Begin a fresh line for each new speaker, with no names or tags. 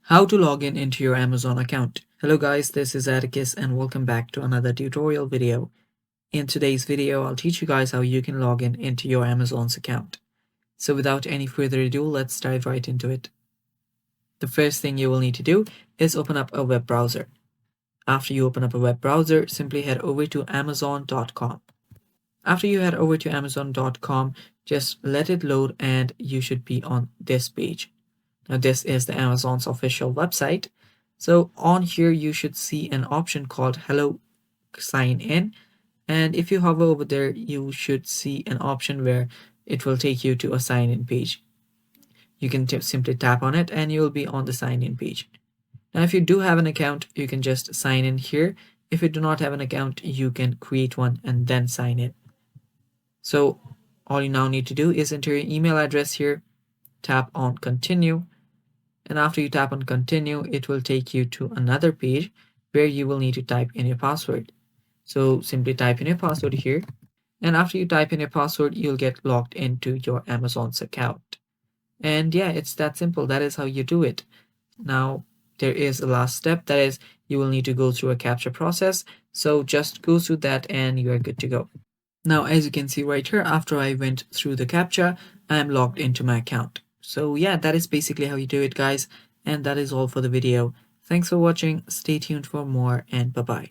How to log in into your Amazon account. Hello guys, this is Atticus and welcome back to another tutorial video. In today's video, I'll teach you guys how you can log in into your Amazon's account. So without any further ado, let's dive right into it. The first thing you will need to do is open up a web browser. After you open up a web browser, simply head over to amazon.com. After you head over to amazon.com, just let it load and you should be on this page. Now this is the Amazon's official website. So on here you should see an option called Hello Sign In. And if you hover over there, you should see an option where it will take you to a sign in page. You can simply tap on it and you will be on the sign in page. Now if you do have an account, you can just sign in here. If you do not have an account, you can create one and then sign in. So all you now need to do is enter your email address here, tap on continue. And after you tap on continue, it will take you to another page where you will need to type in your password. So simply type in your password here. And after you type in your password, you'll get logged into your Amazon's account. And yeah, it's that simple. That is how you do it. Now, there is a last step. That is, you will need to go through a captcha process. So just go through that and you are good to go. Now, as you can see right here, after I went through the captcha, I am logged into my account. So yeah, that is basically how you do it, guys. And that is all for the video. Thanks for watching. Stay tuned for more and bye-bye.